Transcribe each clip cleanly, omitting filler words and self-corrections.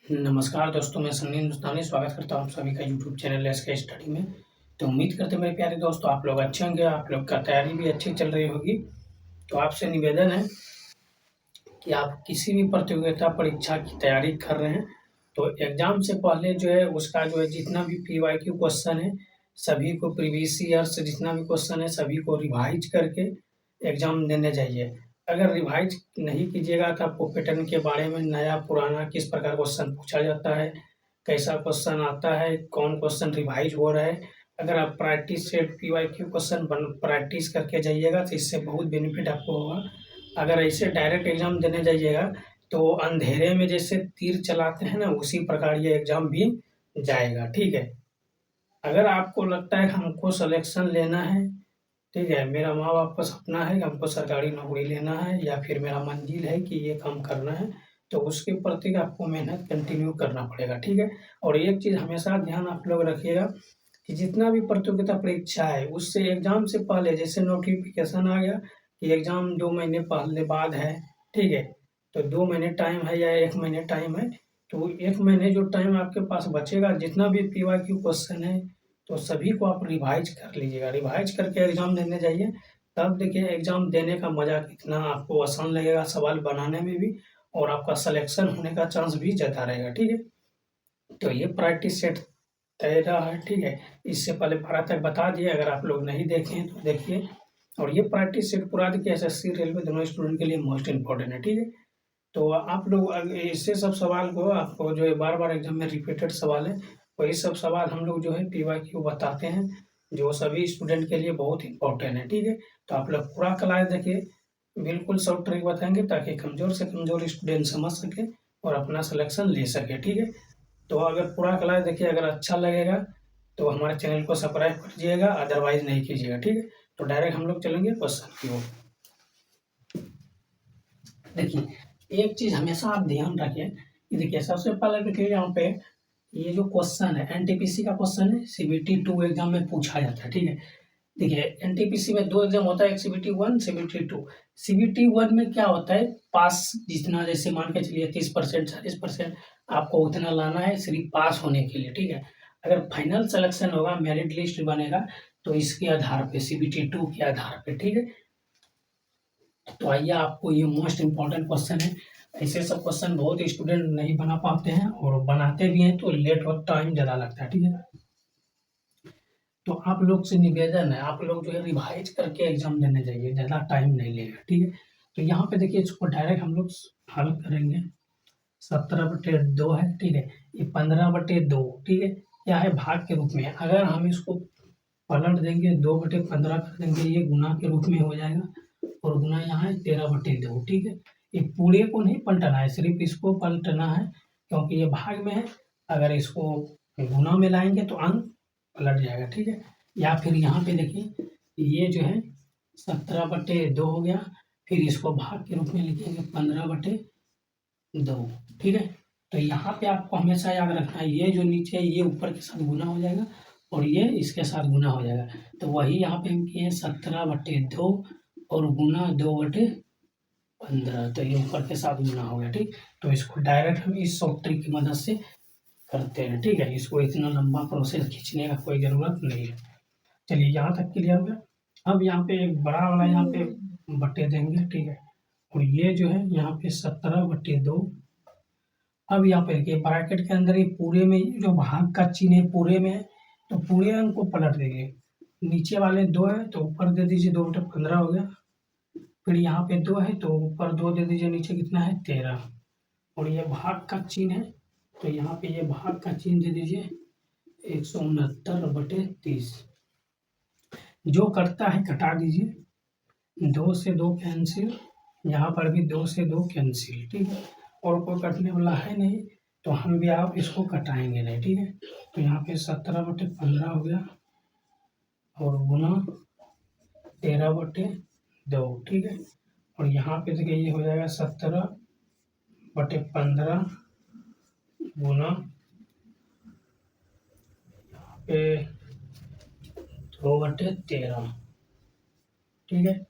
नमस्कार दोस्तों, मैं सन्नी हिंदुस्तानी स्वागत करता हूँ आप सभी का यूट्यूब चैनल एसके स्टडी में। तो उम्मीद करते हैं मेरे प्यारे दोस्तों आप लोग अच्छे होंगे, आप लोग का तैयारी भी अच्छी चल रही होगी। तो आपसे निवेदन है कि आप किसी भी प्रतियोगिता परीक्षा की तैयारी कर रहे हैं, तो एग्ज़ाम से पहले जो है उसका जो है जितना भी पीवाईक्यू क्वेश्चन है, सभी को प्रीवियस ईयर से जितना भी क्वेश्चन है सभी को रिवाइज़ करके एग्ज़ाम देने जाइए। अगर रिवाइज़ नहीं कीजिएगा तो आपको पैटर्न के बारे में नया पुराना किस प्रकार क्वेश्चन पूछा जाता है, कैसा क्वेश्चन आता है, कौन क्वेश्चन रिवाइज़ हो रहा है। अगर आप प्रैक्टिस से पीवाईक्यू क्वेश्चन प्रैक्टिस करके जाइएगा तो इससे बहुत बेनिफिट आपको होगा। अगर ऐसे डायरेक्ट एग्ज़ाम देने जाइएगा तो अंधेरे में जैसे तीर चलाते हैं ना, उसी प्रकार ये एग्ज़ाम भी जाएगा, ठीक है। अगर आपको लगता है हमको सिलेक्शन लेना है, ठीक है, मेरा माँ-बाप का सपना है कि हमको सरकारी नौकरी लेना है या फिर मेरा मंज़िल है कि ये काम करना है, तो उसके प्रति आपको मेहनत कंटिन्यू करना पड़ेगा, ठीक है। और एक चीज़ हमेशा ध्यान आप लोग रखिएगा कि जितना भी प्रतियोगिता परीक्षा है, उससे एग्ज़ाम से पहले जैसे नोटिफ़िकेशन आ गया कि एग्ज़ाम 2 महीने पहले बाद है, ठीक है, तो 2 महीने टाइम है या 1 महीने टाइम है, तो 1 महीने जो टाइम आपके पास बचेगा, जितना भी पीवाईक्यू क्वेश्चन है, तो सभी को आप रिवाइज़ कर लीजिएगा। रिवाइज़ करके एग्ज़ाम देने जाइए, तब देखिए एग्ज़ाम देने का मज़ा कितना आपको आसान लगेगा सवाल बनाने में भी और आपका सिलेक्शन होने का चांस भी ज़्यादा रहेगा, ठीक है। तो ये प्रैक्टिस सेट तय रहा है, ठीक है। इससे पहले 12 तक बता दिए, अगर आप लोग नहीं देखे हैं तो देखिए। और ये प्रैक्टिस सेट पूरा देखिए, एसएससी, रेलवे दोनों स्टूडेंट के लिए मोस्ट इम्पोर्टेंट है, ठीक है। तो आप लोग ऐसे सब सवाल को आपको जो है बार-बार एग्ज़ाम में रिपीटेड सवाल है, वही सब सवाल हम लोग जो है पीवाईक्यू बताते हैं, जो सभी स्टूडेंट के लिए बहुत इम्पोर्टेंट है, ठीक है। तो आप लोग पूरा क्लास देखिए, बिल्कुल सब ट्रिक बताएँगे ताकि कमज़ोर से कमज़ोर स्टूडेंट समझ सके और अपना सिलेक्शन ले सके, ठीक है। तो अगर पूरा क्लास देखिए, अगर अच्छा लगेगा तो हमारे चैनल को सब्सक्राइब कीजिएगा, अदरवाइज़ नहीं कीजिएगा, ठीक है। तो डायरेक्ट हम लोग चलेंगे क्वेश्चन की ओर। देखिए, एक चीज़ हमेशा आप ध्यान रखें कि देखिए सबसे पहले देखिए यहाँ पे ये जो क्वेश्चन है एनटीपीसी का क्वेश्चन है, सीबीटी 2 एग्ज़ाम में पूछा जाता है, ठीक है। देखिए एनटीपीसी में 2 एग्ज़ाम होता है, एक सीबीटी 1, सीबीटी 2। सीबीटी 1 में क्या होता है, पास जितना जैसे मान के चलिए 30% 40% आपको उतना लाना है सिर्फ़ पास होने के लिए, ठीक है। अगर फाइनल सिलेक्शन होगा, मेरिट लिस्ट बनेगा, तो इसके आधार पे सीबीटी 2 के आधार पे, ठीक है। तो आइए आपको ये मोस्ट इम्पोर्टेंट क्वेश्चन है। ऐसे सब क्वेश्चन बहुत स्टूडेंट नहीं बना पाते हैं और बनाते भी हैं तो लेट और टाइम ज़्यादा लगता है, ठीक है। तो आप लोग से निवेदन है, आप लोग जो है रिवाइज करके एग्ज़ाम देने जाइए, ज़्यादा टाइम नहीं लेगा, ठीक है। तो यहाँ पे देखिए इसको डायरेक्ट हम लोग हल करेंगे। 17/2 है, ठीक है। ये 15/2, ठीक है। क्या है, भाग के रूप में है। अगर हम इसको पलट देंगे 2/15 कर देंगे, ये गुना के रूप में हो जाएगा और गुना यहाँ है 13/2, ठीक है। ये पूरे को नहीं पलटना है, सिर्फ इसको पलटना है क्योंकि ये भाग में है। अगर इसको गुना में लाएंगे तो अंक पलट जाएगा, ठीक है। या फिर यहाँ पे देखिए ये जो है 17/2 हो गया, फिर इसको भाग के रूप में लिखेंगे 15/2, ठीक है। तो यहाँ पे आपको हमेशा याद रखना है, ये जो नीचे है ये ऊपर के साथ गुना हो जाएगा और ये इसके साथ गुना हो जाएगा। तो वही यहाँ पे हम किए 17/2 और गुना 2/15, तो ये ऊपर के साथ गुना हो गया, ठीक। तो इसको डायरेक्ट हम इस शॉर्ट ट्रिक की मदद से करते हैं, ठीक है। इसको इतना लंबा प्रोसेस खींचने का कोई ज़रूरत नहीं है। चलिए यहाँ तक क्लियर हो गया। अब यहाँ पे एक बड़ा वाला यहाँ पे बट्टे देंगे, ठीक है। और ये जो है यहाँ पे 17/2। अब यहाँ पे देखिए ब्रैकेट के अंदर ये पूरे में जो भाग का चिन्ह है पूरे में है, तो पूरे अंक को पलट देंगे। नीचे वाले 2 है तो ऊपर दे दीजिए 2/15 हो गया। फिर यहाँ पे 2 है तो ऊपर 2 दे दीजिए, नीचे कितना है 13। और ये भाग का चिन्ह है तो यहाँ पे ये भाग का चिन्ह दे दीजिए 169/30। जो कटता है कटा दीजिए, 2 से 2 कैंसिल, यहाँ पर भी 2 से 2 कैंसिल, ठीक है। और कोई कटने वाला है नहीं तो हम भी आप इसको कटाएंगे नहीं, ठीक है। तो यहाँ पे 17/15 हो गया और गुना 13/2, ठीक है। और यहाँ पे देखिए ये हो जाएगा 17/15 गुना यहाँ पे 2/13, ठीक है।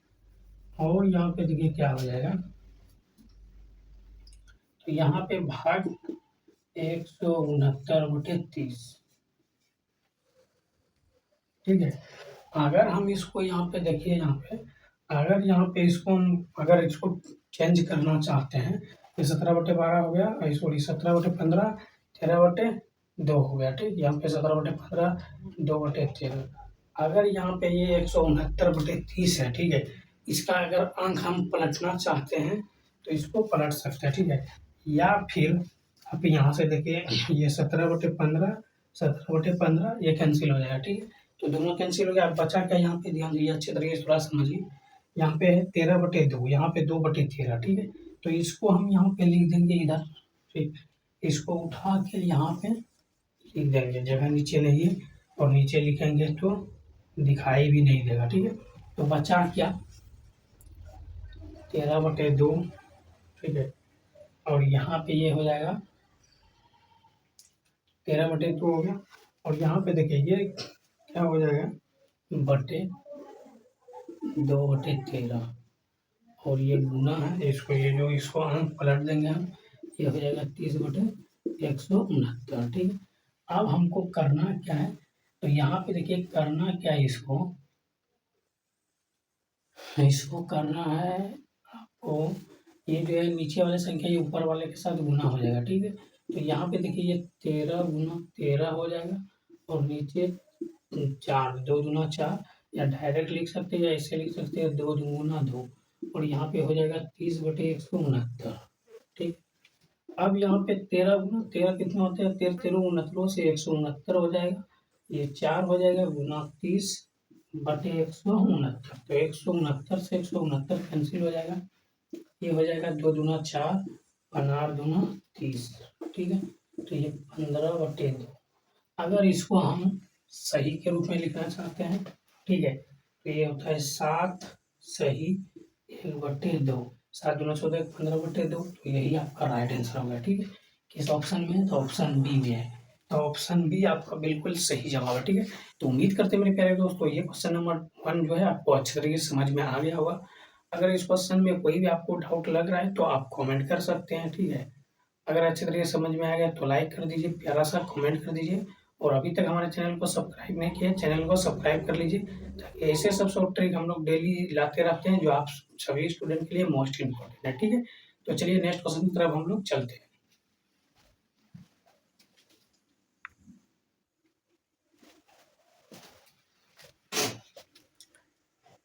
और यहाँ पे देखिए क्या हो जाएगा, तो यहाँ पे भाग 169/30। ठीक है। अगर हम इसको यहाँ पे देखिए, यहाँ पे अगर यहाँ पे इसको हम अगर इसको चेंज करना चाहते हैं तो 17/12 हो गया, सॉरी 17/15, 13/2 हो गया। ठीक, यहाँ पे 17/15, 2/13। अगर यहाँ पे ये 169/30 है, ठीक है, इसका अगर अंक हम पलटना चाहते हैं तो इसको पलट सकते हैं। ठीक है, या फिर आप यहाँ से देखिए, ये 17/15, 17/15 ये कैंसिल हो जाएगा। ठीक है, तो दोनों कैंसिल हो गया। अब बचा क्या, यहाँ पे ध्यान दीजिए, अच्छे तरीके से थोड़ा समझिए। यहाँ पे है 13/2, यहाँ पे 2/13। ठीक है, तो इसको हम यहाँ पे लिख देंगे इधर। ठीक, इसको उठा के यहाँ पे लिख देंगे, जगह नीचे नहीं है, और नीचे लिखेंगे तो दिखाई भी नहीं देगा। ठीक है, तो बचा क्या, 13/2। ठीक है, और यहाँ पे ये हो जाएगा 13/2 हो गया। और यहाँ पे देखिए ये क्या हो जाएगा, बटे 2/13, और ये गुना है, इसको ये जो इसको अंक पलट देंगे हम, ये हो जाएगा 30/169। ठीक है, अब हमको करना क्या है, तो यहाँ पे देखिए करना क्या है, इसको करना है आपको, ये जो है नीचे वाले संख्या ये ऊपर वाले के साथ गुना हो जाएगा। ठीक है, तो यहाँ पे देखिए ये 13 × 13 हो जाएगा, और नीचे 4, 2 × 4, या डायरेक्ट लिख सकते हैं या ऐसे लिख सकते हैं, 2 × 2, और यहाँ पे हो जाएगा 30/169। ठीक, अब यहाँ पे 13 कितना होता है, 13 से 169 हो जाएगा, ये 4 हो जाएगा, गुना 30/169। तो 169 से 169 कैंसिल हो जाएगा, ये हो जाएगा 2 × 4, 15×2 = 30। ठीक है, तो ये 15/2। अगर इसको हम सही के रूप में लिखना चाहते हैं, ठीक है, तो ये होता है 7 सही 1/2। 7×2 = 15/2, तो यही आपका राइट आंसर होगा। ठीक है, किस ऑप्शन में है, तो ऑप्शन बी में है। तो ऑप्शन बी आपका बिल्कुल सही जवाब है। ठीक है, तो उम्मीद करते हैं मेरे प्यारे दोस्तों, ये क्वेश्चन नंबर 1 जो है आपको अच्छे तरीके से समझ में आ गया होगा। अगर इस क्वेश्चन में कोई भी आपको डाउट लग रहा है तो आप कमेंट कर सकते हैं। ठीक है, अगर अच्छे तरीके से समझ में आ गया तो लाइक कर दीजिए, प्यारा सा कमेंट कर दीजिए, और अभी तक हमारे चैनल को सब्सक्राइब नहीं किया है, चैनल को सब्सक्राइब कर लीजिए, ताकि ऐसे सब शॉर्ट ट्रिक हम लोग डेली लाते रहते हैं, जो आप सभी स्टूडेंट के लिए मोस्ट इम्पोर्टेंट है। ठीक है, तो चलिए नेक्स्ट क्वेश्चन की तरफ हम लोग चलते हैं।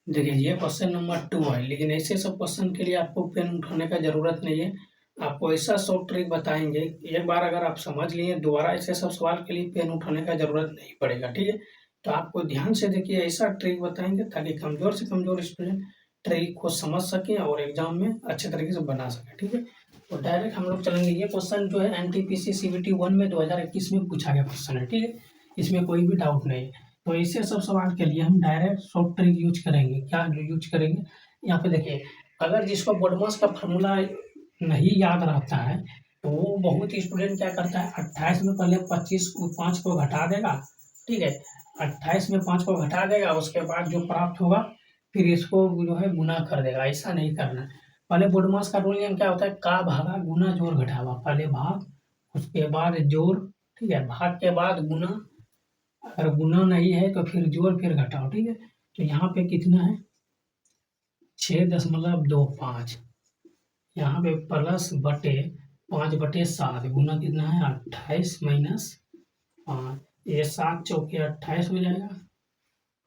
देखिए ये क्वेश्चन नंबर 2 है, लेकिन ऐसे सब क्वेश्चन के लिए आपको पेन उठाने का जरूरत नहीं है। आपको ऐसा शॉर्ट ट्रिक बताएंगे, एक बार अगर आप समझ लिए, दोबारा ऐसे सब सवाल के लिए पेन उठाने का जरूरत नहीं पड़ेगा। ठीक है, तो आपको ध्यान से देखिए, ऐसा ट्रिक बताएंगे ताकि कमजोर से कमजोर स्टूडेंट ट्रिक को समझ सकें और एग्जाम में अच्छे तरीके से बना सकें। ठीक है, तो डायरेक्ट हम लोग चलेंगे। ये क्वेश्चन जो है NTPC CBT 1 में 2021 में पूछा गया क्वेश्चन है। ठीक है, इसमें कोई भी डाउट नहीं है। तो ऐसे सब सवाल के लिए हम डायरेक्ट शॉर्ट ट्रिक यूज करेंगे। क्या यूज करेंगे, यहाँ पे देखिए, अगर जिसको BODMAS का फॉर्मूला नहीं याद रहता है तो वो बहुत स्टूडेंट क्या करता है, 28 में पहले 5 को घटा देगा। ठीक है, 28 में 5 को घटा देगा, उसके बाद जो प्राप्त होगा फिर इसको जो है गुना कर देगा। ऐसा नहीं करना है। पहले BODMAS का रूल क्या होता है, का भागा गुना जोड़ घटावा, पहले भाग उसके बाद जोड़। ठीक है, भाग के बाद गुना, अगर गुना नहीं है तो फिर जोड़ फिर घटाओ। ठीक है, तो यहाँ पे कितना है, 6.25, यहाँ पे प्लस बटे 5/7, गुना कितना है 28 माइनस 5, ये 7 चौके 28 हो जाएगा।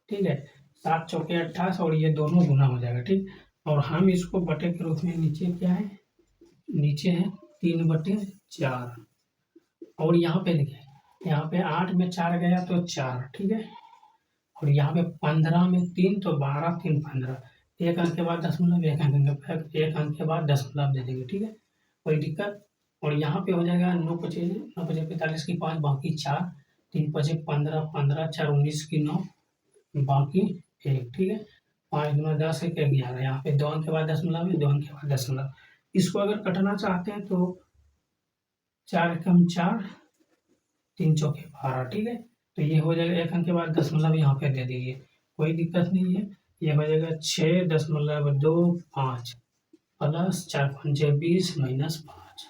ठीक है, 7 चौके 28, और ये दोनों गुना हो जाएगा। ठीक, और हम इसको बटे के रूप में नीचे क्या है, नीचे है 3/4, और यहाँ पे देखिए, यहाँ पे 8 में 4 गया तो 4। ठीक है, और यहाँ पे 15 में 3 तो 12, 3 15, एक अंक के बाद दशमलव, एक अंक के बाद दशमलव दे देंगे। ठीक है, कोई दिक्कत। और यहाँ पे हो जाएगा 9×5 = 45 की 5 बाकी 4, 3×5 = 15, 15 4 19 की 9 बाकी 1। ठीक है, 5×10 = 11, यहाँ पे 2 अंक के बाद दशमलव है, 2 अंक के बाद दशमलव। इसको अगर कटना चाहते हैं तो 4 कम 4, 3 चौके 12। ठीक है, तो ये हो जाएगा, एक अंक के बाद दशमलव यहाँ पे दे दीजिए, कोई दिक्कत नहीं है। ये हो जाएगा 6.25 प्लस 4×5 = 20 माइनस 5।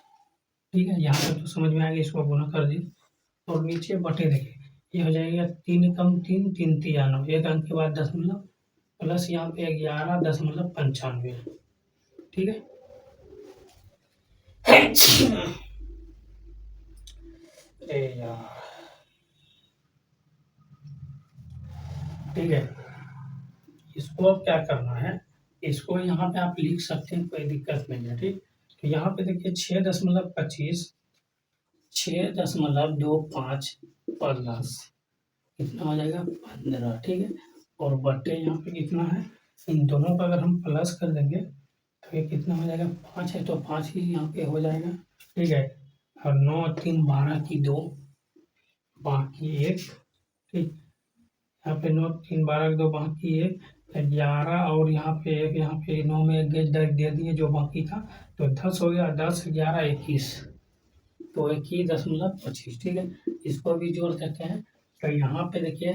ठीक है, यहाँ तक तो समझ में आ गया, इसको गुना कर दिए और नीचे बटे देखिए, ये हो जाएगा 3 कम 3, 3 तिया 9, एक अंक के बाद दशमलव प्लस यहाँ पे 11.95, ठीक है। अरे यार, ठीक है, इसको अब क्या करना है, इसको यहाँ पे आप लिख सकते हैं, कोई दिक्कत नहीं है, ठीक। तो यहाँ पे देखिए 6.25, 6.25 प्लस कितना हो जाएगा 15, ठीक है। और बटे यहाँ पे कितना है, इन दोनों का अगर हम प्लस कर देंगे तो ये कितना हो जाएगा, 5 है तो 5 ही यहाँ पे हो जाएगा, ठीक है। और 9 3 12 की 2 बाकी 1, ठीक। यहाँ पे 9 3 12 की 2 बाकी 1, 11 और यहाँ पे 1, यहाँ पे 9 में 1 दे दिए जो बाकी था, तो 10 हो गया, 10 11 21, तो 21.25, ठीक है। इसको भी जोड़ देते हैं, तो यहाँ पे देखिए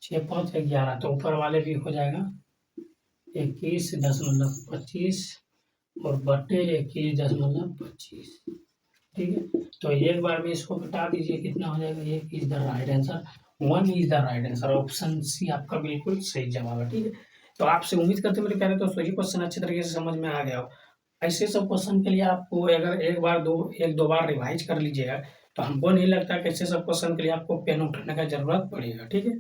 6 5 11, तो ऊपर वाले भी हो जाएगा 21.25 और बटे 21.25, ठीक है। तो एक बार में इसको घटा दीजिए, कितना हो जाएगा, ये is the right answer, 1 is the right answer, option C आपका बिल्कुल सही जवाब है, ठीक है। तो आपसे उम्मीद करते मेरे प्यारे दोस्तों ये क्वेश्चन अच्छे तरीके से समझ में आ गया हो। ऐसे सब क्वेश्चन के लिए आपको अगर एक दो बार रिवाइज कर लीजिएगा, तो हमको नहीं लगता कि ऐसे सब क्वेश्चन के लिए आपको पेन उठाने का जरूरत पड़ेगा, ठीक है।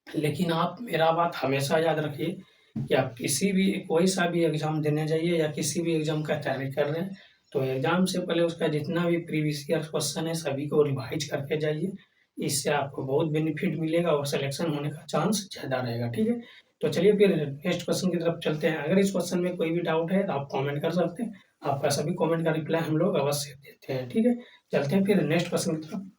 लेकिन आप मेरा बात हमेशा याद रखिए कि आप किसी भी कोई सा भी एग्जाम देने जाइए या किसी भी एग्जाम का तैयारी कर रहे हैं, तो एग्जाम से पहले उसका जितना भी प्रीवियस ईयर क्वेश्चन है सभी को रिवाइज करके जाइए। इससे आपको बहुत बेनिफिट मिलेगा और सिलेक्शन होने का चांस ज़्यादा रहेगा, ठीक है। तो चलिए फिर नेक्स्ट क्वेश्चन की तरफ चलते हैं। अगर इस क्वेश्चन में कोई भी डाउट है तो आप कमेंट कर सकते हैं, आपका सभी कमेंट का रिप्लाई हम लोग अवश्य देते हैं, ठीक है। चलते हैं फिर नेक्स्ट क्वेश्चन की तरफ।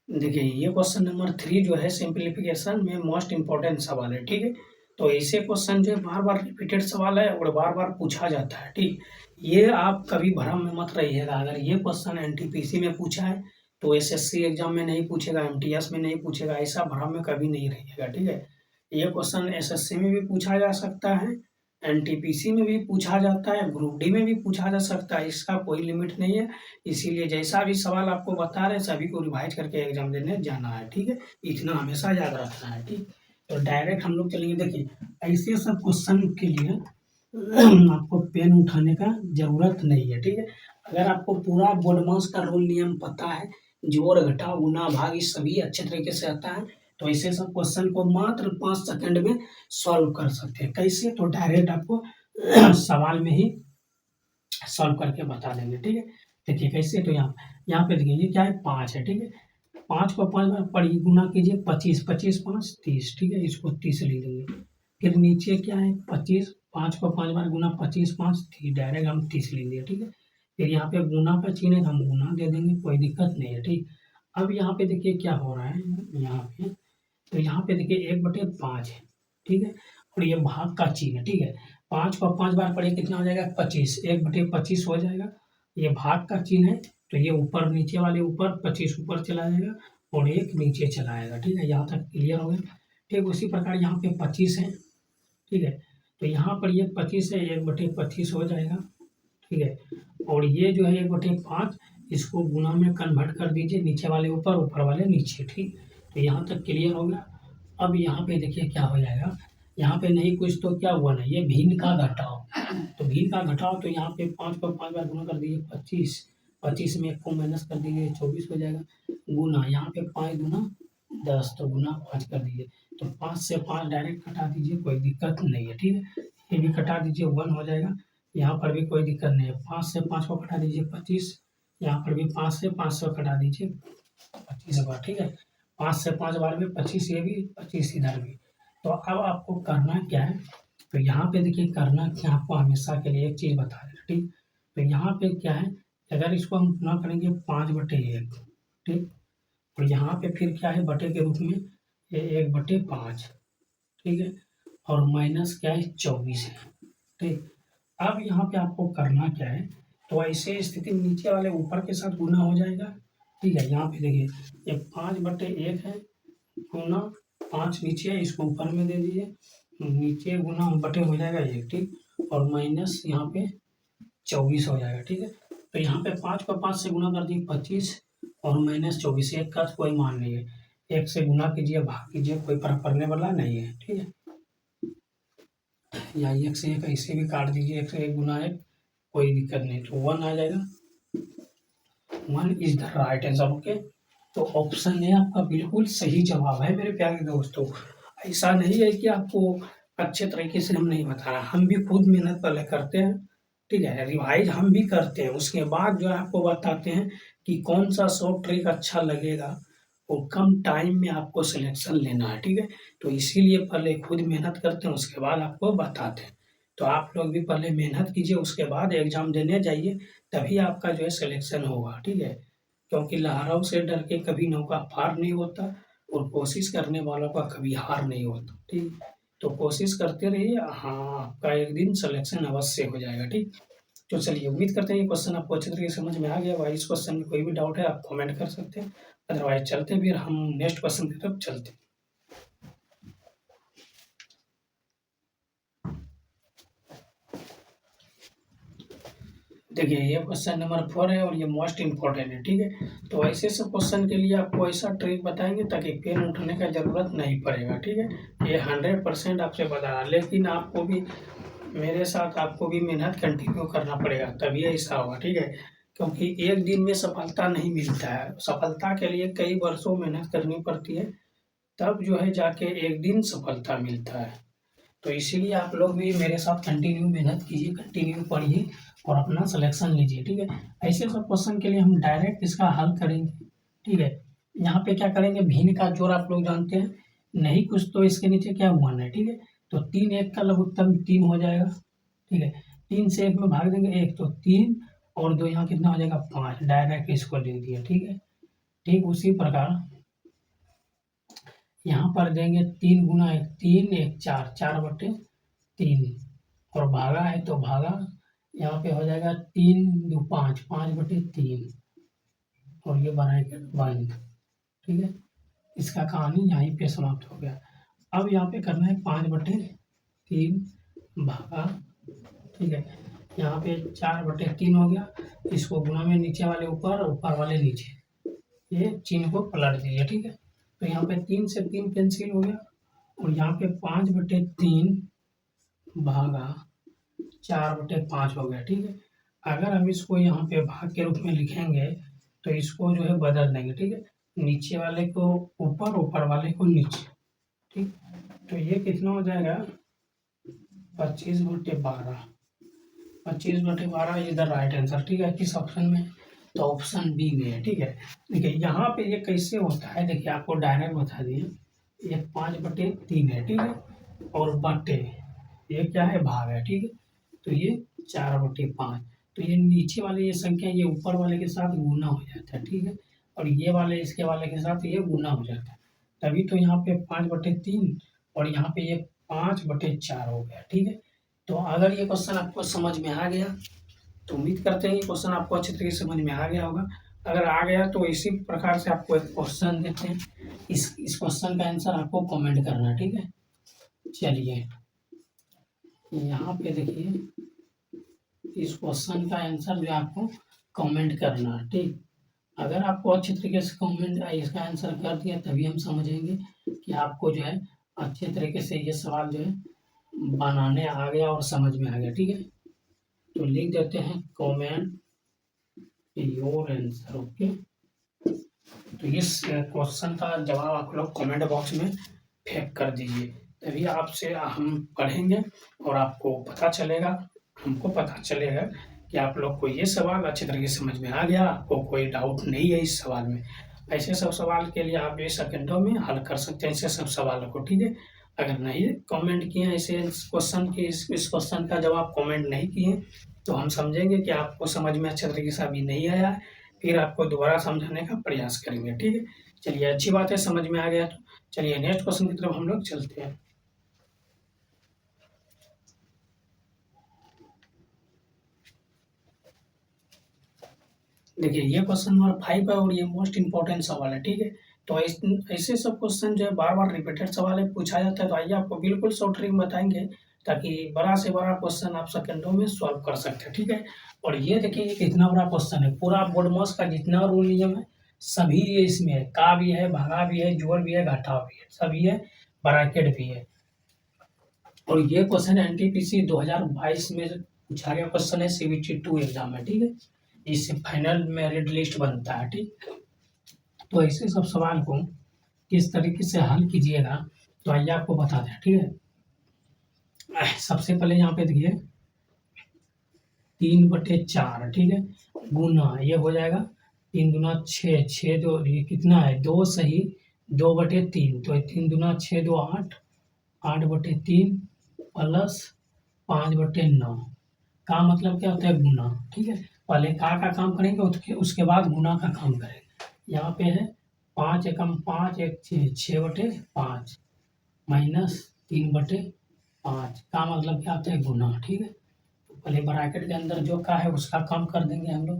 देखिए ये क्वेश्चन नंबर 3 जो है सिंप्लीफिकेशन में मोस्ट इम्पोर्टेंट सवाल है, ठीक है। तो ऐसे क्वेश्चन जो है बार बार रिपीटेड सवाल है और बार बार पूछा जाता है, ठीक। ये आप कभी भ्रम में मत रहिएगा, अगर ये क्वेश्चन एनटीपीसी में पूछा है तो एसएससी एग्जाम में नहीं पूछेगा, एमटीएस में नहीं पूछेगा, ऐसा भ्रम में कभी नहीं रहिएगा, ठीक है। ये क्वेश्चन एसएससी में भी पूछा जा सकता है, एनटीपीसी में भी पूछा जाता है, ग्रुप डी में भी पूछा जा सकता है, इसका कोई लिमिट नहीं है। इसीलिए जैसा भी सवाल आपको बता रहे हैं सभी को रिवाइज करके एग्जाम देने जाना है, ठीक है। इतना हमेशा याद रखना है, ठीक। तो डायरेक्ट हम लोग चलेंगे, देखिए ऐसे सब क्वेश्चन के लिए आपको पेन उठाने का जरूरत नहीं है, ठीक है। अगर आपको पूरा बोर्डमास का रूल नियम पता है, जोड़ घटा गुना भाग ये सभी अच्छे तरीके से आता है, तो ऐसे सब क्वेश्चन को मात्र 5 सेकंड में सॉल्व कर सकते हैं। कैसे, तो डायरेक्ट आपको सवाल में ही सॉल्व करके बता देंगे, ठीक है। देखिए कैसे, तो यहाँ पे देखिए ये क्या है, 5 है, ठीक है। 5 को 5 बार पढ़िए, गुना कीजिए, 25 25 5 30, ठीक है। इसको 30 लिख देंगे। फिर नीचे क्या है, 25, 5 को 5 बार गुना, 25 5 30, डायरेक्ट हम 30 लिख दिए, ठीक है। फिर यहाँ पे गुना का चिन्ह है, हम गुना दे देंगे, कोई दिक्कत नहीं है, ठीक। अब यहाँ पे देखिए क्या हो रहा है, यहाँ पे तो यहाँ पे देखिए 1/5 है, ठीक है। और ये भाग का चिन्ह है, ठीक है। 5 को 5 बार पढ़िए, कितना हो जाएगा 25, 1/25 हो जाएगा। ये भाग का चिन्ह है, तो ये ऊपर नीचे वाले ऊपर 25 ऊपर चला जाएगा और 1 नीचे चला आएगा, ठीक है। यहाँ तक क्लियर हो गया, ठीक। उसी प्रकार यहाँ पे 25 है, ठीक है। तो यहाँ पर ये 25 है, 1/25 हो जाएगा, ठीक है। और ये जो है 1/5, इसको गुना में कन्वर्ट कर दीजिए, नीचे वाले ऊपर ऊपर वाले नीचे, ठीक। तो यहाँ तक क्लियर हो गया। अब यहाँ पे देखिए क्या हो जाएगा, यहाँ पे नहीं कुछ तो क्या हुआ ना, ये भिन्न का घटाव, तो भिन्न का घटाव, तो यहाँ पे 5 को 5 बार गुना कर दीजिए, 25, 25 में 1 को माइनस कर दीजिए, 24 हो जाएगा। गुना यहाँ पे 5 गुना 10, तो गुना 5 कर दीजिए, तो 5 से 5 डायरेक्ट कटा दीजिए, कोई दिक्कत नहीं है, ठीक है। ये भी कटा दीजिए, 1 हो जाएगा। यहाँ पर भी कोई दिक्कत नहीं है, 5 से 5 को कटा दीजिए 25, यहाँ पर भी 5 से 500 कटा दीजिए 25 बार, ठीक है। 5 से 5 बार में 25, ये भी 25 इधर भी। तो अब आपको करना क्या है, तो यहाँ पे देखिए करना क्या, आपको हमेशा के लिए एक चीज़ बता दें, ठीक। तो यहाँ पे क्या है, अगर इसको हम गुना करेंगे 5/1, ठीक। और यहाँ पे फिर क्या है, बटे के रूप में ये 1/5, ठीक है। और माइनस क्या है, 24 है, ठीक। अब यहाँ पे आपको करना क्या है, तो ऐसे स्थिति में नीचे वाले ऊपर के साथ गुना हो जाएगा, ठीक है। यहाँ पे देखिए ये 5/1 है गुना 5 नीचे है, इसको ऊपर में दे दीजिए, नीचे गुना बटे हो जाएगा 1, ठीक, और माइनस यहाँ पे 24 हो जाएगा, ठीक है। तो यहाँ पे 5 को 5 से गुना कर दिए 25 और माइनस 24, एक का कोई मान नहीं है, 1 से गुना कीजिए, भाग कीजिए, कोई फर्क पड़ने वाला नहीं है, ठीक है। या 1 से 1 ऐसे भी काट दीजिए, 1 से 1 गुना 1, कोई दिक्कत नहीं, तो 1 आ जाएगा। 1 is the right answer, okay. तो ऑप्शन ए आपका बिल्कुल सही जवाब है मेरे प्यारे दोस्तों। ऐसा नहीं है कि आपको अच्छे तरीके से हम नहीं बता रहे, हम भी खुद मेहनत पहले करते हैं, ठीक है, रिवाइज हम भी करते हैं, उसके बाद जो है आपको बताते हैं कि कौन सा शॉर्ट ट्रिक अच्छा लगेगा और कम टाइम में आपको सिलेक्शन लेना है, ठीक है। तो इसीलिए पहले खुद मेहनत करते हैं, उसके बाद आपको बताते हैं। तो आप लोग भी पहले मेहनत कीजिए, उसके बाद एग्जाम देने जाइए, तभी आपका जो है सिलेक्शन होगा, ठीक है। क्योंकि लहरों से डर के कभी नौका पार नहीं होता और कोशिश करने वालों का कभी हार नहीं होता, ठीक। तो कोशिश करते रहिए, हाँ, आपका एक दिन सिलेक्शन अवश्य हो जाएगा, ठीक। तो चलिए, उम्मीद करते हैं ये क्वेश्चन आपको अच्छे तरीके से समझ में आ गया होगा। इस क्वेश्चन में कोई भी डाउट है आप कमेंट कर सकते हैं, अदरवाइज चलते हैं, फिर हम नेक्स्ट क्वेश्चन की तरफ चलते हैं। देखिए, ये क्वेश्चन नंबर 4 है और ये मोस्ट इम्पोर्टेंट है, ठीक है। तो ऐसे सब क्वेश्चन के लिए आपको ऐसा ट्रिक बताएंगे ताकि पेन उठाने का जरूरत नहीं पड़ेगा, ठीक है। ये 100% आपसे बता रहा, लेकिन आपको भी मेरे साथ आपको भी मेहनत कंटिन्यू करना पड़ेगा, तभी ऐसा होगा, ठीक है। क्योंकि एक दिन में सफलता नहीं मिलता है, सफलता के लिए कई वर्षों मेहनत करनी पड़ती है, तब जो है जाके एक दिन सफलता मिलता है। तो इसीलिए आप लोग भी मेरे साथ कंटिन्यू मेहनत कीजिए, कंटिन्यू पढ़िए और अपना सिलेक्शन लीजिए, ठीक है। ऐसे सब क्वेश्चन के लिए हम डायरेक्ट इसका हल करेंगे, ठीक है। यहाँ पे क्या करेंगे, भिन्न का जोड़ आप लोग जानते हैं, नहीं कुछ तो इसके नीचे क्या वन है, ठीक है। तो 3 1 का लघुत्तम 3 हो जाएगा, ठीक है। 3 से 1 में भाग देंगे 1, तो 3 और 2 यहाँ कितना हो जाएगा 5, डायरेक्ट इसको लिख दिया, ठीक है। ठीक उसी प्रकार यहाँ पर देंगे 3 गुना 1, 3 1 4, 4/3 और भागा है तो भागा, यहाँ पे हो जाएगा 3 2 5, 5/3 और ये ब्रैकेट बंद, ठीक है। इसका कहानी यहीं पे समाप्त हो गया। अब यहाँ पे करना है 5/3 भागा, ठीक है। यहाँ पे 4/3 हो गया, इसको गुना में नीचे वाले ऊपर, ऊपर वाले नीचे, ये चिन्ह को पलट दीजिए, ठीक है। तो यहाँ पे 3 से 3 कैंसिल हो गया और यहाँ पे 5/3 भागा 4/5 हो गया, ठीक है। अगर हम इसको यहाँ पे भाग के रूप में लिखेंगे तो इसको जो है बदल देंगे, ठीक है। नीचे वाले को ऊपर, ऊपर वाले को नीचे, ठीक। तो ये कितना हो जाएगा 25/12, 25/12 इज द राइट आंसर, ठीक है। किस ऑप्शन में, तो ऑप्शन बी में है, ठीक है। देखिए यहाँ पे ये कैसे होता है, देखिए आपको डायरेक्ट बता दिए, ये 5/3 है, ठीक है, और बटे ये क्या है, भाग है, ठीक है। तो ये 4/5, तो ये नीचे वाले ये संख्या ये ऊपर वाले के साथ गुना हो जाता है, ठीक है। और ये वाले इसके वाले के साथ ये गुना हो जाता है, तभी तो यहाँ पे 5/3 और यहाँ पे ये 5/4 हो गया, ठीक है। तो अगर ये क्वेश्चन आपको समझ में आ गया तो उम्मीद करते हैं ये क्वेश्चन आपको अच्छी तरीके से समझ में आ गया होगा। अगर आ गया तो इसी प्रकार से आपको एक क्वेश्चन देते हैं, इस क्वेश्चन का आंसर आपको कमेंट करना है, ठीक है। चलिए, यहाँ पे देखिए, इस क्वेश्चन का आंसर जो आपको कमेंट करना है, ठीक। अगर आपको अच्छे तरीके से कमेंट इसका आंसर कर दिया तभी हम समझेंगे कि आपको जो है अच्छे तरीके से ये सवाल जो है बनाने आ गया और समझ में आ गया, ठीक है। तो लिख देते हैं कमेंट योर आंसर, ओके। तो इस क्वेश्चन का जवाब आप लोग कमेंट बॉक्स में फेंक कर दीजिए, तभी आपसे हम पढ़ेंगे और आपको पता चलेगा, हमको पता चलेगा कि आप लोग को ये सवाल अच्छे तरीके से समझ में आ गया, आपको कोई डाउट नहीं है इस सवाल में। ऐसे सब सवाल के लिए आप ये सेकंडों में हल कर सकते हैं ऐसे सब सवालों को, ठीक है। अगर नहीं कमेंट किए ऐसे क्वेश्चन के, इस क्वेश्चन का जवाब कमेंट नहीं किए तो हम समझेंगे कि आपको समझ में अच्छे तरीके से अभी नहीं आया है, फिर आपको दोबारा समझाने का प्रयास करेंगे, ठीक है। चलिए, अच्छी बात है, समझ में आ गया तो चलिए नेक्स्ट क्वेश्चन की तरफ हम लोग चलते हैं। देखिए, ये क्वेश्चन नंबर 5 है और ये मोस्ट इंपॉर्टेंट सवाल है, ठीक है। तो ऐसे सब क्वेश्चन जो है बार-बार रिपीटेड सवाल है पूछा जाता है, तो आइए आपको बिल्कुल शॉर्ट ट्रिक में बताएँगे ताकि बड़ा से बड़ा क्वेश्चन आप सेकंडों में सॉल्व कर सकते हैं, ठीक है? और ये देखिए ये कितना बड़ा क्वेश्चन है, पूरा बोडमॉस का जितना रूल नियम है, सभी ये इसमें है, का भी है, भागा भी है, जोड़ भी है, घटाव भी है, सभी है, ब्रैकेट भी है। और ये क्वेश्चन एनटीपीसी 2022 में पूछा गया क्वेश्चन है, सीबीटी 2 एग्जाम में, ठीक है? इससे फाइनल मेरिट लिस्ट बनता है, ठीक? तो ऐसे सब सवाल को किस तरीके से हल कीजिएगा, तो आइए आपको बता दें, ठीक है? सबसे पहले यहाँ पे देखिए 3/4, ठीक है, गुना ये हो जाएगा 3 दूना 6, 6 दो ये कितना है 2 सही 2/3, तो 3 दूना 6 2 8, 8/3 प्लस 5/9 का मतलब क्या होता है गुना, ठीक है? पहले का काम करेंगे उसके बाद गुना का काम करेंगे। यहाँ पे है 5 एकम 5 एक 6/5 माइनस 3/5 का मतलब क्या होता है गुना, ठीक है? तो पहले ब्रैकेट के अंदर जो का है उसका काम कर देंगे हम लोग,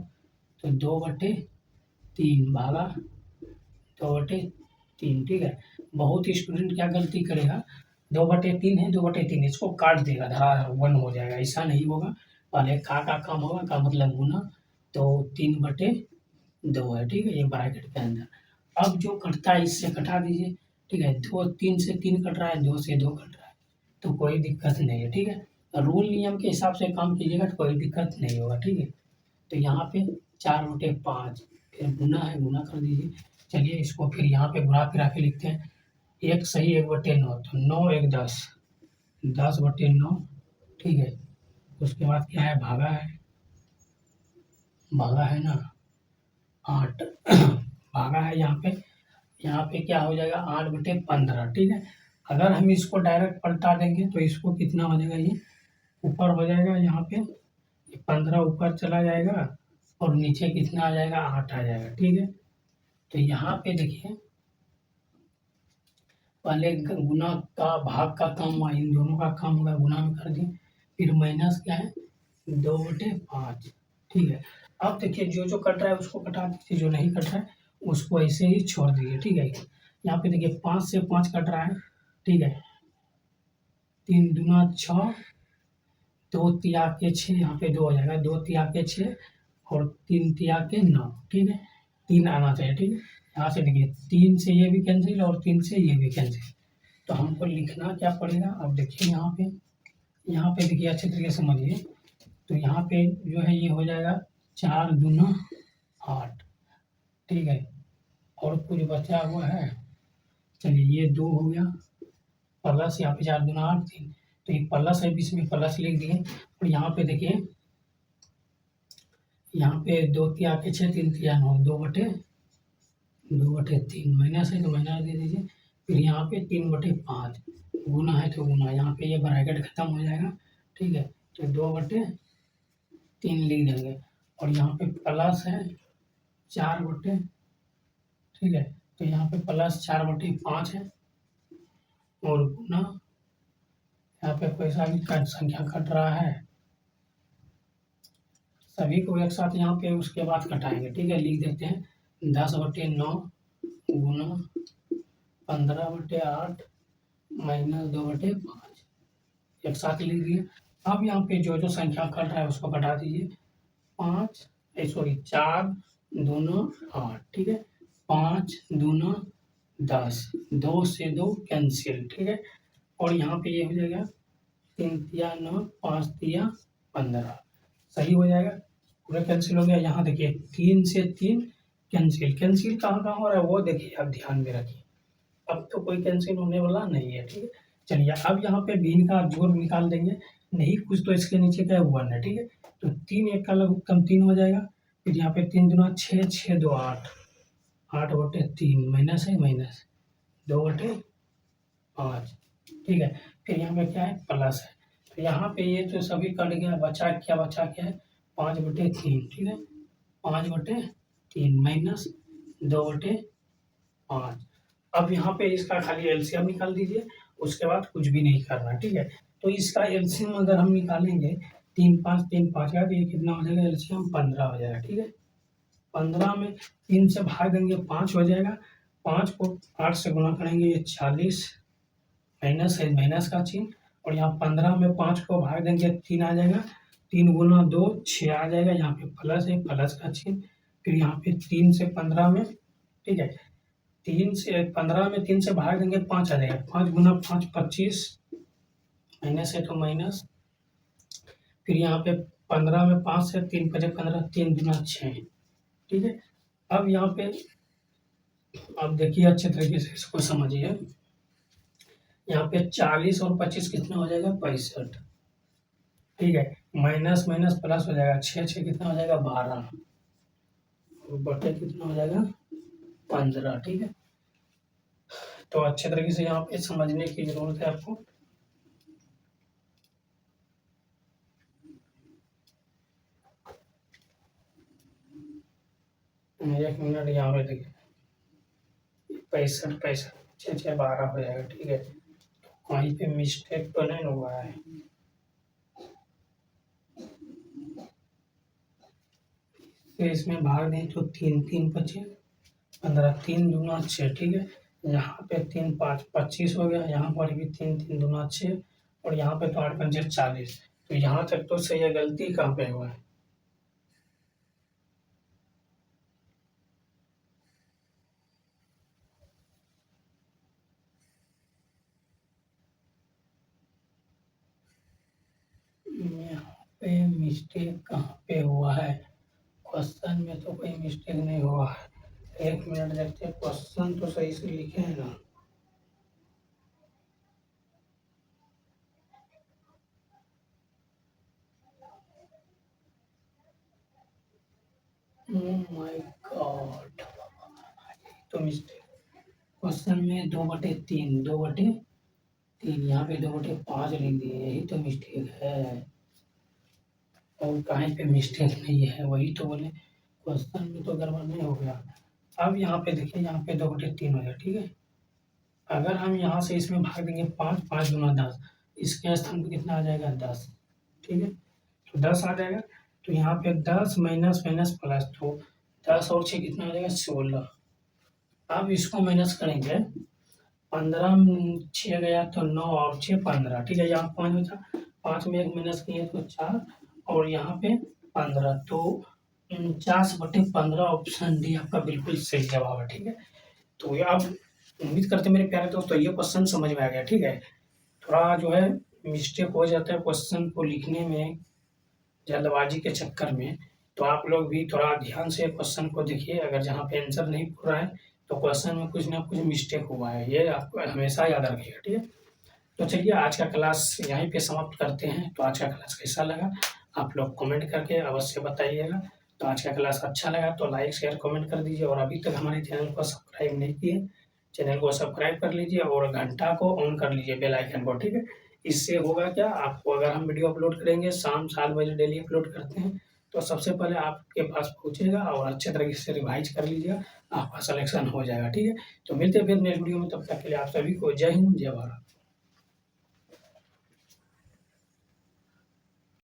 तो 2/3 भागा 2/3, ठीक है? बहुत ही स्टूडेंट क्या गलती करेगा 2/3 है 2/3 इसको काट देगा, धराशायी 1 हो जाएगा, ऐसा नहीं होगा। पहले का काम होगा, का मतलब गुना, तो 3/2 है, ठीक है? ये ब्रैकेट के अंदर। अब जो कटता है इससे कटा दीजिए, ठीक है? 3 से 3 कट रहा है, 2 से 2 कट रहा है, तो कोई दिक्कत नहीं है, ठीक है? रूल नियम के हिसाब से काम कीजिएगा तो कोई दिक्कत नहीं होगा, ठीक है? तो यहाँ पे 4/5 फिर गुना है, गुना कर दीजिए। चलिए इसको फिर यहाँ पे घुरा फिरा के लिखते हैं, 1 सही 1/9, तो 9 1 10, 10/9, ठीक है? उसके बाद क्या है भागा है ना 8 भागा है यहाँ पे क्या हो जाएगा 8/15, ठीक है? अगर हम इसको डायरेक्ट पलटा देंगे तो इसको कितना हो जाएगा, ये ऊपर हो जाएगा, यहाँ पे 15 ऊपर चला जाएगा और नीचे कितना आ जाएगा 8 आ जाएगा, ठीक है? तो यहाँ पे देखिए पहले गुना का भाग का काम हुआ, इन दोनों का काम होगा, गुना में कर दिए, फिर माइनस क्या है 2/5, ठीक है? अब देखिए जो कट रहा है उसको कटा दीजिए, जो नहीं कट रहा है उसको ऐसे ही छोड़ दीजिए, ठीक है? यहाँ पे देखिए 5 से 5 कट रहा है, ठीक है? 3 दूना 6, 2 तिया के 6, यहाँ पे 2 हो जाएगा, 2 तिया के 6 और 3 तिया के 9, ठीक है? 3 आना चाहिए, ठीक है? यहाँ से देखिए 3 से ये भी कैंसिल और 3 से ये भी कैंसिल, तो हमको लिखना क्या पड़ेगा, अब देखिए यहाँ पे देखिए अच्छे तरीके से समझिए, तो यहाँ पे जो है ये हो जाएगा 4 दूना 8, ठीक है? और कुछ बचा हुआ है, चलिए ये 2 हो गया, प्लस यहाँ पे 4 दूना 8 3, तो ये प्लस है, बीच में प्लस लिख दिए। और यहाँ पे देखिए यहाँ पे 2 तिया के 6 3 तिया 9, 2/3 माइनस है तो माइनस दे दीजिए, फिर यहाँ पे 3/5 गुना है तो गुना, यहाँ पे ये ब्रैकेट खत्म हो जाएगा, ठीक है? तो 2/3 लिख देंगे और यहाँ पे प्लस है 4/, ठीक है? तो यहाँ पे प्लस 4/5 है और गुना यहाँ पे कोई सा भी संख्या कट रहा है, सभी को एक साथ यहाँ पे उसके बाद कटाएंगे, ठीक है? लिख देते हैं 10/9 गुना 15/8 माइनस 2/5, एक साथ लिख दिए। अब यहाँ पे जो संख्या कट रहा है उसको कटा दीजिए, 4 दूना 8, ठीक है? 5 दूना 10, 2 से 2 कैंसिल, ठीक है? और यहाँ पे ये हो जाएगा 3 तिया 9, 5 तिया 15, सही हो जाएगा, पूरा कैंसिल हो गया। यहाँ देखिए 3 से 3 कैंसिल कहाँ हो रहा है वो देखिए, आप ध्यान में रखिए, अब तो कोई कैंसिल होने वाला नहीं है, ठीक है? चलिए अब यहाँ पे भिन्न का जोड़ निकाल देंगे, नहीं कुछ तो इसके नीचे का 1 है, ठीक है? तो 3 1 का लघुत्तम 3 हो जाएगा, फिर यहाँ पे 3 दूना 6, 6 2 8, 8/3 माइनस है माइनस 2/5, ठीक है? फिर यहाँ पे क्या है प्लस है, तो यहाँ पे ये तो सभी कट गया, बचा क्या है 5/3, ठीक है? 5/3 माइनस 2/5। अब यहाँ पे इसका खाली एलसीएम निकाल दीजिए, उसके बाद कुछ भी नहीं करना, ठीक है? तो इसका एलसीएम अगर हम निकालेंगे 3 5 3 5 का, तो ये कितना हो जाएगा एलसीएम 15 हो जाएगा, ठीक है? 15 में 3 से भाग देंगे 5 हो जाएगा, 5 को 8 से गुणा करेंगे, ये 40 माइनस है, माइनस का चिन्ह, और यहाँ 15 में 5 को भाग देंगे, 3 आ जाएगा, 3 गुना 2 6 आ जाएगा, यहाँ पे प्लस है, प्लस का चिन्ह, फिर यहाँ पे 3 से 15 में, ठीक है, 3 से 15 में 3 से भाग देंगे, 5 आ जाएगा, 5 गुना 5 25, माइनस है तो माइनस, फिर यहाँ पे 15 में 5 से 3 5 15, 3 गुना 6, ठीक है। अब यहाँ पे अब देखिए अच्छे तरीके से इसको समझिए, यहाँ पे 40 और 25 कितना हो जाएगा, 65, ठीक है, माइनस माइनस प्लस हो जाएगा, 6 6 कितना हो जाएगा, 12, बटे कितना हो जाएगा, 15, ठीक है। तो अच्छे तरीके से यहाँ पे समझने की जरूरत है आपको। एक मिनट, यहाँ पे देखिए 65 65 6 6 12 हो जाएगा, ठीक है, कहीं पे मिस्टेक तो नहीं हुआ है। तो इसमें भाग दें तो 3 3 25 15, 3 दूना 6, ठीक है, यहाँ पे 3 5 25 हो गया, यहाँ पर भी 3 3 दूना 6, और यहाँ पे तो 8 5 40, तो यहाँ तक तो सही है, गलती कहाँ पे हुआ है। यहाँ पे मिस्टेक कहाँ पे हुआ है, क्वेश्चन में तो कोई मिस्टेक नहीं हुआ है। एक मिनट देखते हैं, क्वेश्चन तो सही से लिखे हैं ना। माय गॉड, तो मिस्टेक क्वेश्चन में 2/3 2/3, यहाँ पे 2/5 लिख दिए, यही तो मिस्टेक है, और कहीं पे मिस्टेक नहीं है, वही तो बोले क्वेश्चन में तो गड़बड़ नहीं हो गया। अब यहाँ पे देखिए, यहाँ पे 2/3 हो गया, ठीक है, अगर हम यहाँ से इसमें भाग देंगे 5 5 गुना 10, इसके स्थान पे कितना आ जाएगा, 10, ठीक है, तो 10 आ जाएगा, तो यहाँ पे 10 माइनस माइनस प्लस, तो 10 और 6 कितना आ जाएगा, 16। अब इसको माइनस करेंगे, 15 6 गया तो 9 और 6 15, ठीक है, यहाँ 5 बचा, 5 में 1 माइनस किए तो 4, और यहाँ पे 15, तो 49/15 ऑप्शन डी आपका बिल्कुल सही जवाब है, ठीक है। तो ये आप उम्मीद करते हैं मेरे प्यारे दोस्तों ये क्वेश्चन समझ में आ गया, ठीक है। थोड़ा जो है मिस्टेक हो जाता है क्वेश्चन को लिखने में, जल्दबाजी के चक्कर में, तो आप लोग भी थोड़ा ध्यान से क्वेश्चन को देखिए, अगर जहाँ पे आंसर नहीं पूरा है तो क्वेश्चन में कुछ ना कुछ मिस्टेक हुआ है, ये आपको हमेशा याद रखिएगा, ठीक है। तो चलिए आज का क्लास यहीं पे समाप्त करते हैं। तो आज का क्लास कैसा लगा आप लोग कमेंट करके अवश्य बताइएगा। तो आज का क्लास अच्छा लगा तो लाइक शेयर कमेंट कर दीजिए, और अभी तक हमारे चैनल को सब्सक्राइब नहीं किए, चैनल को सब्सक्राइब कर लीजिए और घंटा को ऑन कर लीजिए, बेल आइकन को, ठीक है। इससे होगा क्या, आपको अगर हम वीडियो अपलोड करेंगे शाम 7 बजे डेली अपलोड करते हैं, तो सबसे पहले आपके पास पहुँचेगा, और अच्छे तरीके से रिवाइज कर लीजिएगा, आपका सिलेक्शन हो जाएगा, ठीक है। तो मिलते हैं फिर नेक्स्ट वीडियो में, तब तक के लिए आप सभी को जय हिंद जय भारत।